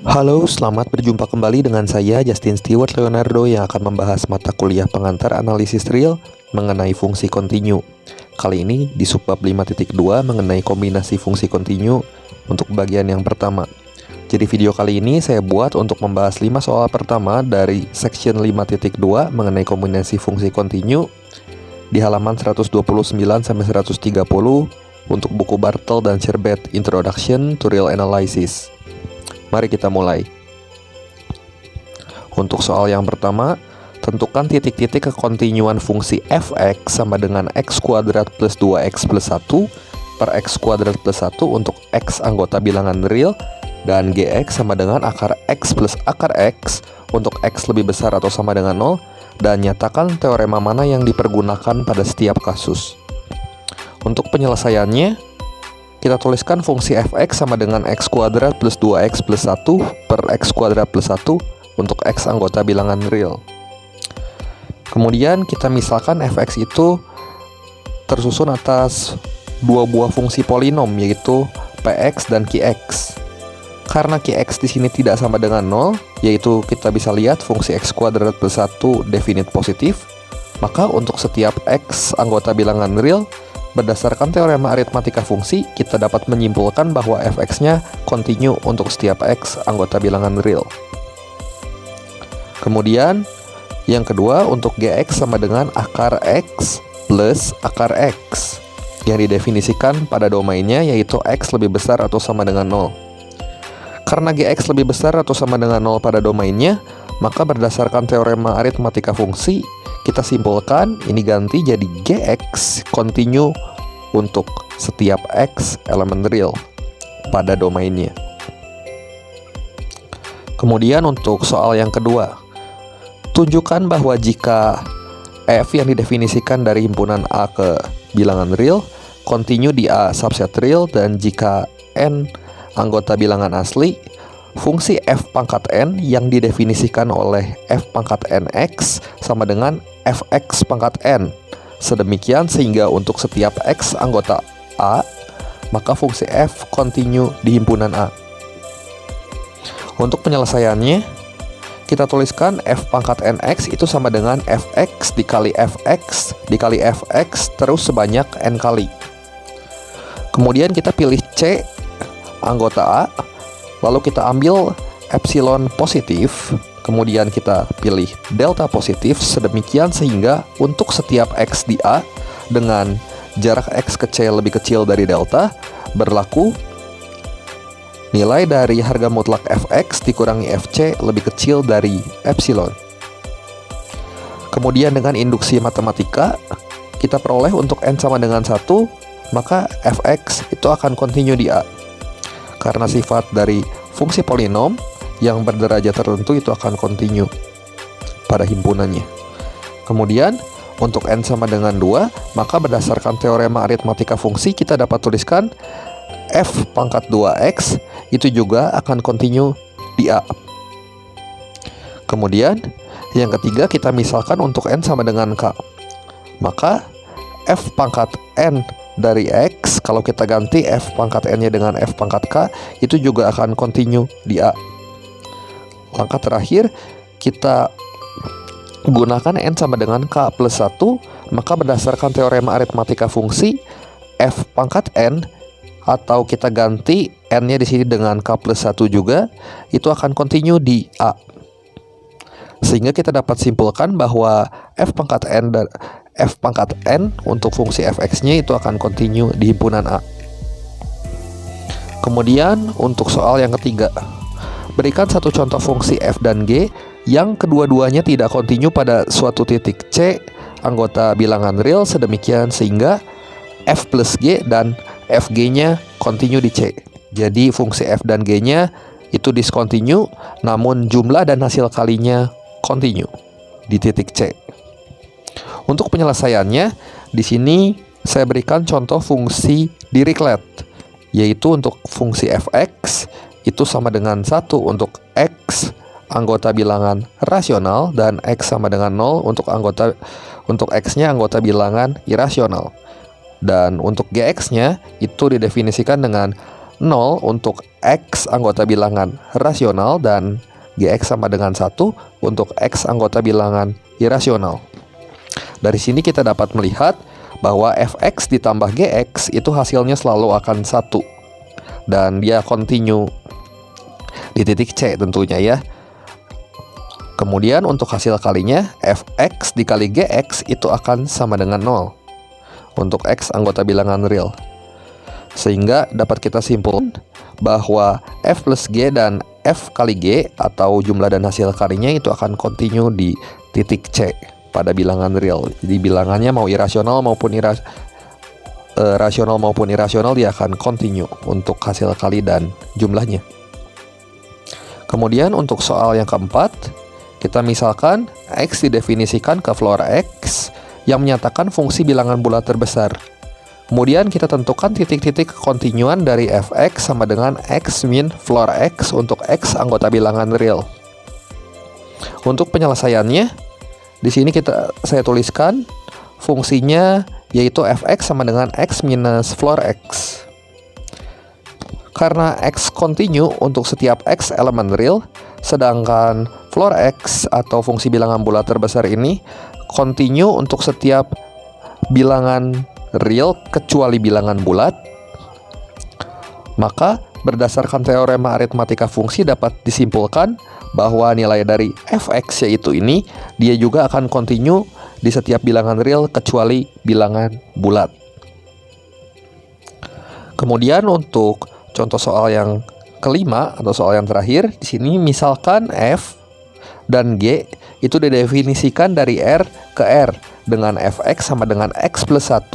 Halo, selamat berjumpa kembali dengan saya Justin Stewart Leonardo yang akan membahas mata kuliah pengantar analisis real mengenai fungsi kontinu. Kali ini di subbab 5.2 mengenai kombinasi fungsi kontinu untuk bagian yang pertama. Jadi video kali ini saya buat untuk membahas 5 soal pertama dari section 5.2 mengenai kombinasi fungsi kontinu di halaman 129-130 untuk buku Bartle dan Sherbet Introduction to Real Analysis. Mari kita mulai. Untuk soal yang pertama, tentukan titik-titik kekontinuan fungsi f(x) sama dengan x kuadrat plus 2x plus 1 per x kuadrat plus 1 untuk x anggota bilangan real dan gx sama dengan akar x plus akar x untuk x lebih besar atau sama dengan 0 dan nyatakan teorema mana yang dipergunakan pada setiap kasus. Untuk penyelesaiannya, kita tuliskan fungsi f(x) sama dengan x kuadrat plus 2x plus 1 per x kuadrat plus 1 untuk x anggota bilangan real. Kemudian kita misalkan f(x) itu tersusun atas dua buah fungsi polinom yaitu px dan qx. Karena qx di sini tidak sama dengan 0, yaitu kita bisa lihat fungsi x kuadrat plus 1 definite positif, maka untuk setiap x anggota bilangan real, berdasarkan teorema aritmatika fungsi, kita dapat menyimpulkan bahwa f(x)-nya kontinu untuk setiap x anggota bilangan real. Kemudian, yang kedua untuk gx sama dengan akar x plus akar x, yang didefinisikan pada domainnya yaitu x lebih besar atau sama dengan 0. Karena gx lebih besar atau sama dengan 0 pada domainnya, maka berdasarkan teorema aritmatika fungsi, kita simpulkan ini ganti jadi gx kontinu untuk setiap x elemen real pada domainnya. Kemudian untuk soal yang kedua, tunjukkan bahwa jika f yang didefinisikan dari himpunan A ke bilangan real kontinu di A subset real, dan jika n anggota bilangan asli, fungsi f pangkat n yang didefinisikan oleh f pangkat nx sama dengan fx pangkat n. Sedemikian sehingga untuk setiap x anggota A, maka fungsi f kontinu di himpunan A. Untuk penyelesaiannya, kita tuliskan f pangkat nx itu sama dengan fx dikali fx dikali fx terus sebanyak n kali. Kemudian kita pilih C anggota A, lalu kita ambil epsilon positif, kemudian kita pilih delta positif, sedemikian sehingga untuk setiap x di A dengan jarak x ke C lebih kecil dari delta, berlaku nilai dari harga mutlak fx dikurangi fc lebih kecil dari epsilon. Kemudian dengan induksi matematika, kita peroleh untuk n sama dengan 1, maka fx itu akan kontinu di A. Karena sifat dari fungsi polinom yang berderajat tertentu itu akan kontinu pada himpunannya. Kemudian untuk n sama dengan 2, maka berdasarkan teorema aritmatika fungsi kita dapat tuliskan f pangkat 2x itu juga akan kontinu di A. Kemudian yang ketiga, kita misalkan untuk n sama dengan k, maka f pangkat n dari x, kalau kita ganti f pangkat n-nya dengan f pangkat k, itu juga akan kontinu di A. Langkah terakhir, kita gunakan n sama dengan k plus 1, maka berdasarkan teorema aritmatika fungsi, f pangkat n, atau kita ganti n-nya di sini dengan k plus 1 juga, itu akan kontinu di A. Sehingga kita dapat simpulkan bahwa f pangkat n untuk fungsi fx-nya itu akan kontinu di himpunan A. Kemudian untuk soal yang ketiga, berikan satu contoh fungsi f dan g yang kedua-duanya tidak kontinu pada suatu titik C anggota bilangan real, sedemikian sehingga f plus g dan fg-nya kontinu di C. Jadi fungsi f dan g-nya itu diskontinu, namun jumlah dan hasil kalinya kontinu di titik C. Untuk penyelesaiannya, di sini saya berikan contoh fungsi Dirichlet, yaitu untuk fungsi fx itu sama dengan 1 untuk x anggota bilangan rasional dan x sama dengan 0 untuk x-nya anggota bilangan irasional. Dan untuk gx-nya itu didefinisikan dengan 0 untuk X anggota bilangan rasional dan Gx sama dengan 1 untuk X anggota bilangan irasional. Dari sini kita dapat melihat bahwa fx ditambah gx itu hasilnya selalu akan 1. Dan dia continue di titik C tentunya ya. Kemudian untuk hasil kalinya, fx dikali gx itu akan sama dengan 0 untuk X anggota bilangan real. Sehingga dapat kita simpulkan bahwa f plus g dan f kali g atau jumlah dan hasil kalinya itu akan continue di titik C pada bilangan real. Jadi bilangannya mau irasional maupun rasional maupun irasional dia akan continue untuk hasil kali dan jumlahnya. Kemudian untuk soal yang keempat, kita misalkan X didefinisikan ke floor X yang menyatakan fungsi bilangan bulat terbesar. Kemudian kita tentukan titik-titik kontinuan dari fx sama dengan x min floor x untuk x anggota bilangan real. Untuk penyelesaiannya, di sini saya tuliskan fungsinya yaitu fx sama dengan x minus floor x. Karena x continue untuk setiap x elemen real, sedangkan floor x atau fungsi bilangan bulat terbesar ini continue untuk setiap bilangan real kecuali bilangan bulat, maka berdasarkan teorema aritmatika fungsi dapat disimpulkan bahwa nilai dari fx yaitu ini dia juga akan continue di setiap bilangan real kecuali bilangan bulat. Kemudian untuk contoh soal yang kelima atau soal yang terakhir, di sini misalkan f dan g itu didefinisikan dari R ke R dengan fx sama dengan x plus 1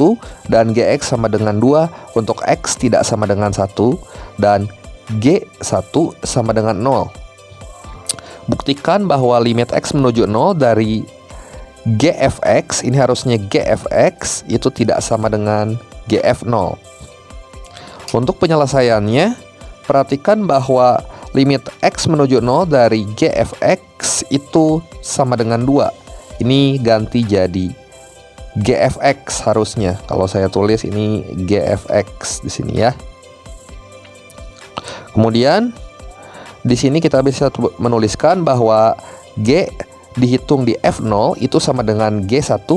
dan gx sama dengan 2 untuk x tidak sama dengan 1 dan g1 sama dengan 0. Buktikan bahwa limit x menuju 0 dari gfx, ini harusnya gfx itu tidak sama dengan gf0. Untuk penyelesaiannya, perhatikan bahwa limit x menuju 0 dari gfx itu sama dengan 2. Ini ganti jadi gfx harusnya. Kalau saya tulis ini gfx di sini ya. Kemudian di sini kita bisa menuliskan bahwa g dihitung di f0 itu sama dengan g1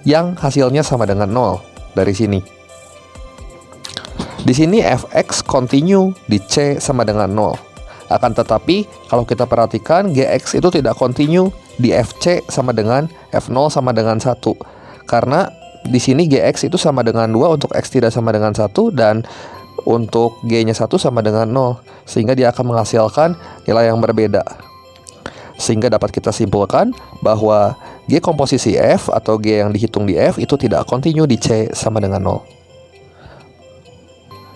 yang hasilnya sama dengan 0 dari sini. Di sini fx continue di C sama dengan 0. Akan tetapi kalau kita perhatikan gx itu tidak continue di fc sama dengan f0 sama dengan 1. Karena di sini gx itu sama dengan 2 untuk x tidak sama dengan 1 dan untuk g-nya 1 sama dengan 0. Sehingga dia akan menghasilkan nilai yang berbeda. Sehingga dapat kita simpulkan bahwa g komposisi f atau g yang dihitung di f itu tidak continue di C sama dengan 0.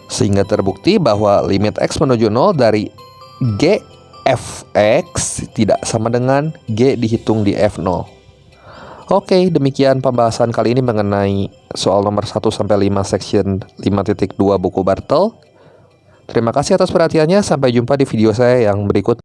Sehingga terbukti bahwa limit x menuju 0 dari g fx tidak sama dengan g dihitung di f0. Oke, demikian pembahasan kali ini mengenai soal nomor 1-5 section 5.2 buku Bartel. Terima kasih atas perhatiannya, sampai jumpa di video saya yang berikut.